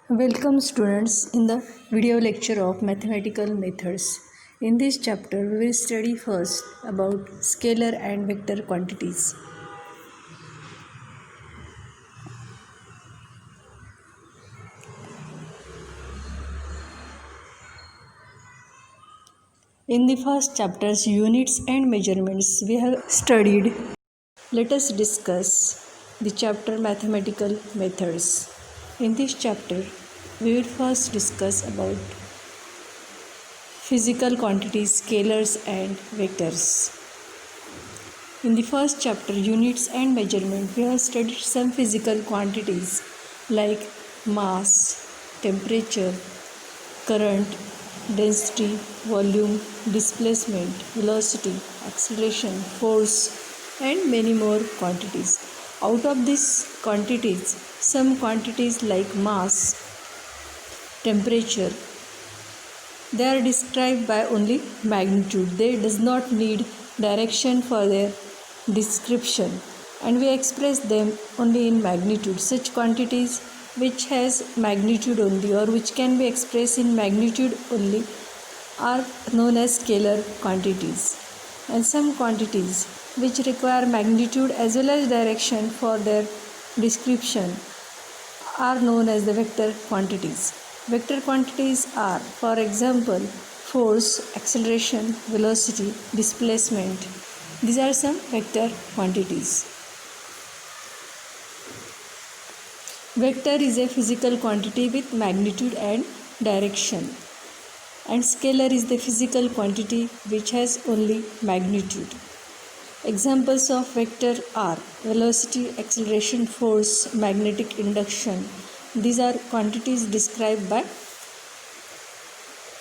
Welcome students in the video lecture of mathematical methods. In this chapter we will study first about scalar and vector quantities. In the first chapters units and measurements we have studied. Let us discuss the chapter mathematical methods. In this chapter we will first discuss about physical quantities, scalars and vectors. In the first chapter, units and measurement, we have studied some physical quantities like mass, temperature, current, density, volume, displacement, velocity, acceleration, force, and many more quantities. Out of these quantities, some quantities like mass, temperature, they are described by only magnitude. They does not need direction for their description, and we express them only in magnitude. Such quantities which has magnitude only or which can be expressed in magnitude only are known as scalar quantities, and some quantities which require magnitude as well as direction for their description are known as the vector quantities. Vector quantities are, for example, force, acceleration, velocity, displacement. These are some vector quantities. Vector is a physical quantity with magnitude and direction, and scalar is the physical quantity which has only magnitude. Examples of vector are velocity, acceleration, force, magnetic induction. These are quantities described by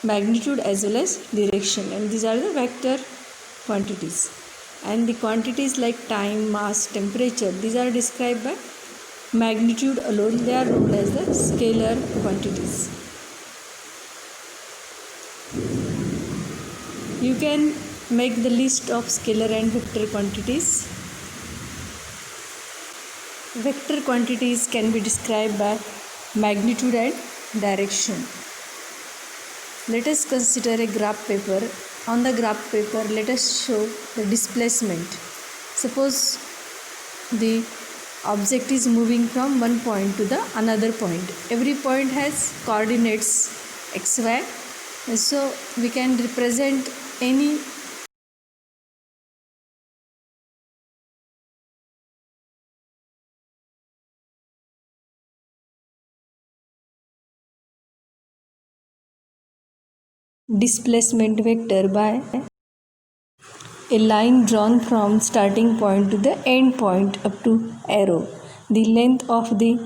magnitude as well as direction, and these are the vector quantities. And the quantities like time, mass, temperature, these are described by magnitude alone. They are known as the scalar quantities. You can make the list of scalar and vector quantities. Vector quantities can be described by magnitude and direction. Let us consider a graph paper. On the graph paper, let us show the displacement. Suppose the object is moving from one point to the another point. Every point has coordinates xy, so we can represent any displacement vector by a line drawn from starting point to the end point up to arrow. The length of the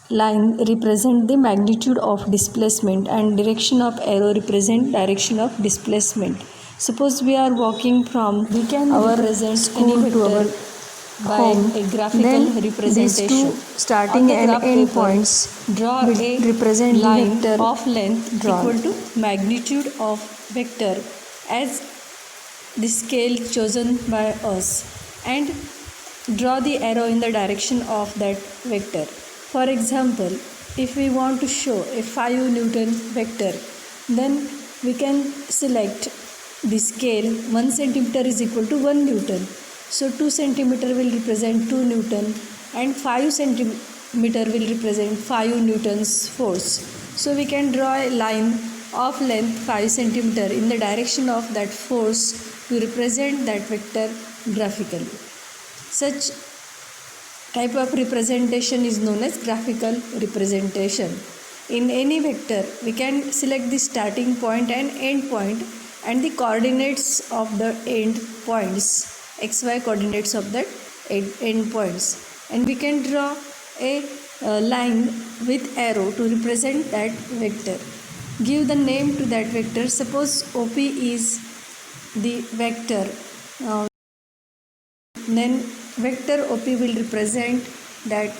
line represent the magnitude of displacement and direction of arrow represent direction of displacement. Suppose we are walking from our school to our home, a graphical then representation. These two starting and end points draw a represent line the vector of length drawn equal to magnitude of vector as the scale chosen by us, and draw the arrow in the direction of that vector. For example, if we want to show a 5 Newton vector, then we can select the scale 1 centimeter is equal to 1 Newton. So 2 centimeter will represent 2 Newton and 5 centimeter will represent 5 Newtons force. So we can draw a line of length 5 centimeter in the direction of that force to represent that vector graphically. Such type of representation is known as graphical representation. In any vector, we can select the starting point and end point and the coordinates of the end points, xy coordinates of that end points, and we can draw a line with arrow to represent that vector. Give the name to that vector. Suppose OP is the vector, then vector OP will represent that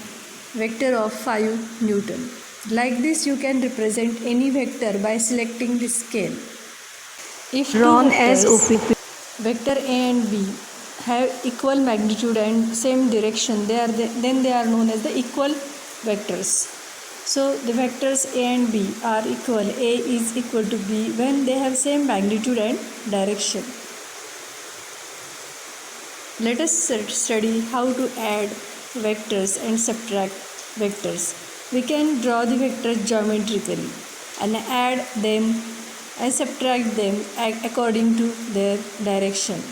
vector of 5 Newton. Like this, you can represent any vector by selecting the scale. If drawn as OP, vector A and B have equal magnitude and same direction, then they are known as the equal vectors. So the vectors A and B are equal. A is equal to B when they have same magnitude and direction. Let us study how to add vectors and subtract vectors. We can draw the vectors geometrically and add them and subtract them according to their direction.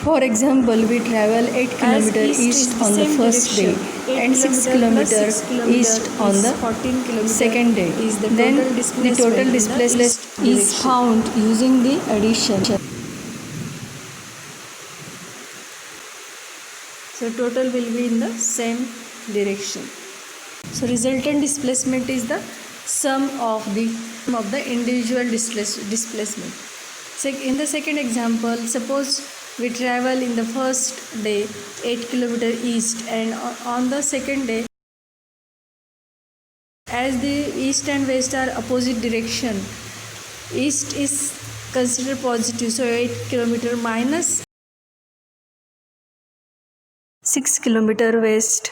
For example, we travel 8 km east on the first day and 6 km east on the second day. Then the total displacement is found using the addition. So total will be in the same direction. So resultant displacement is the sum of the individual displacement. So in the second example, suppose we travel in the first day 8 km east and on the second day, as the east and west are opposite direction, east is considered positive, so 8 km minus 6 km west.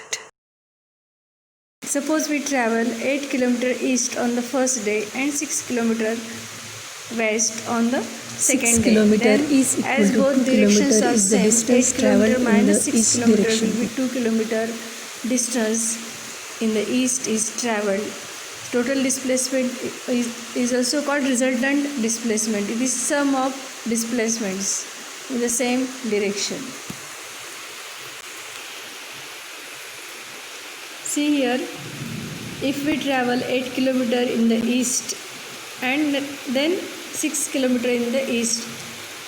Suppose we travel 8 km east on the first day and 6 km west on the second day. Then as both directions are same, 8 km minus 6 km will be 2 km distance in the east is travelled. Total displacement is also called resultant displacement. It is sum of displacements in the same direction. See here, if we travel 8 km in the east and then 6 km in the east,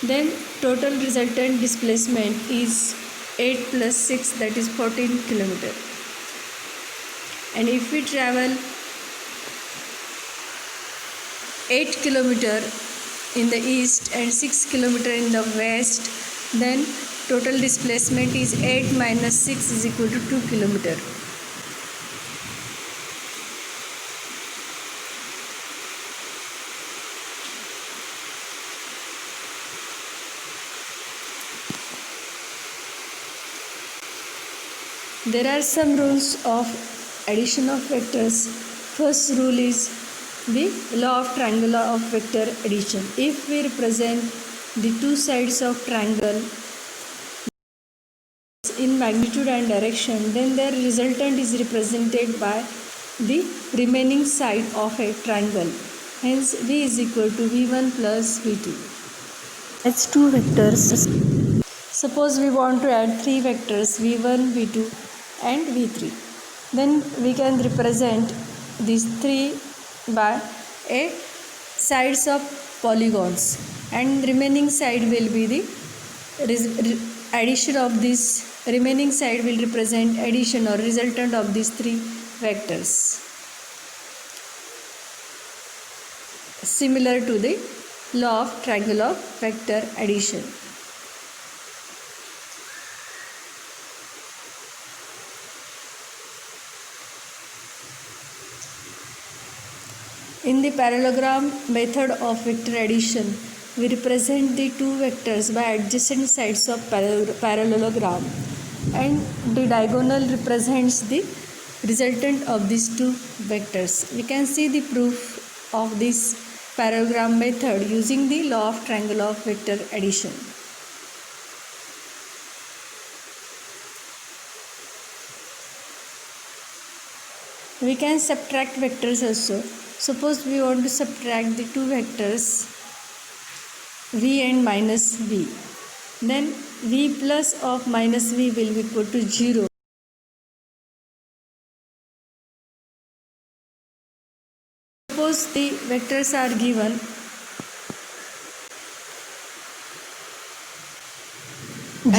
then total resultant displacement is 8 plus 6, that is 14 km. And if we travel 8 km in the east and 6 km in the west, then total displacement is 8 minus 6 is equal to 2 km. There are some rules of addition of vectors. First rule is the law of triangular of vector addition. If we represent the two sides of triangle in magnitude and direction, then their resultant is represented by the remaining side of a triangle. Hence, V is equal to V1 plus V2. That's two vectors. Suppose we want to add three vectors V1, V2 and V3. Then we can represent these three by a sides of polygons, and remaining side will be the addition of this remaining side will represent addition or resultant of these three vectors, similar to the law of triangular vector addition. In the parallelogram method of vector addition, we represent the two vectors by adjacent sides of parallelogram, and the diagonal represents the resultant of these two vectors. We can see the proof of this parallelogram method using the law of triangle of vector addition. We can subtract vectors also. Suppose we want to subtract the two vectors v and minus v, then v plus of minus v will be equal to 0. Suppose the vectors are given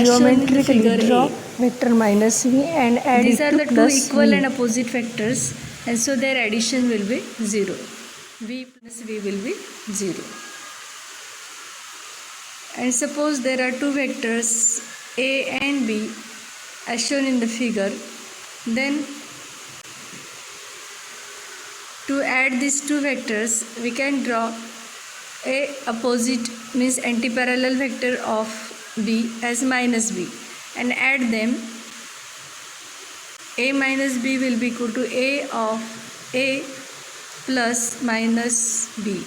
geometrically draw vector minus v and add these are the two equal and opposite vectors, and so their addition will be 0. V plus v will be 0. And suppose there are two vectors a and b as shown in the figure, then To add these two vectors, we can draw a opposite means antiparallel vector of b as minus b and add them. A minus b will be equal to a of a plus minus b.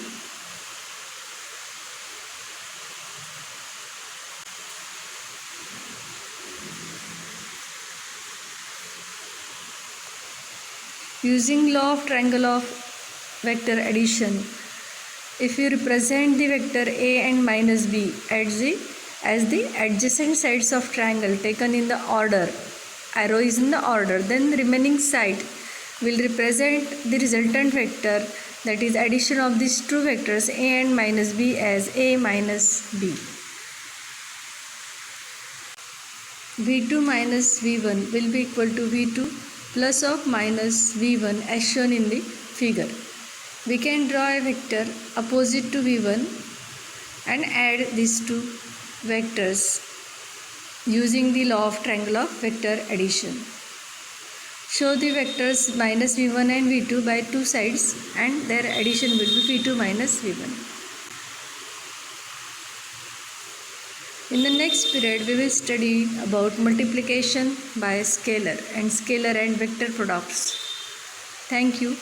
Using law of triangle of vector addition, if you represent the vector a and minus b as the adjacent sides of triangle taken in the order, arrow is in the order, then the remaining side will represent the resultant vector, that is addition of these two vectors a and minus b as a minus b. v2 minus v1 will be equal to v2 plus of minus v1 as shown in the figure. We can draw a vector opposite to v1 and add these two vectors using the law of triangle of vector addition. Show the vectors minus v1 and v2 by two sides and their addition will be v2 minus v1. In the next period, we will study about multiplication by scalar and vector products. Thank you.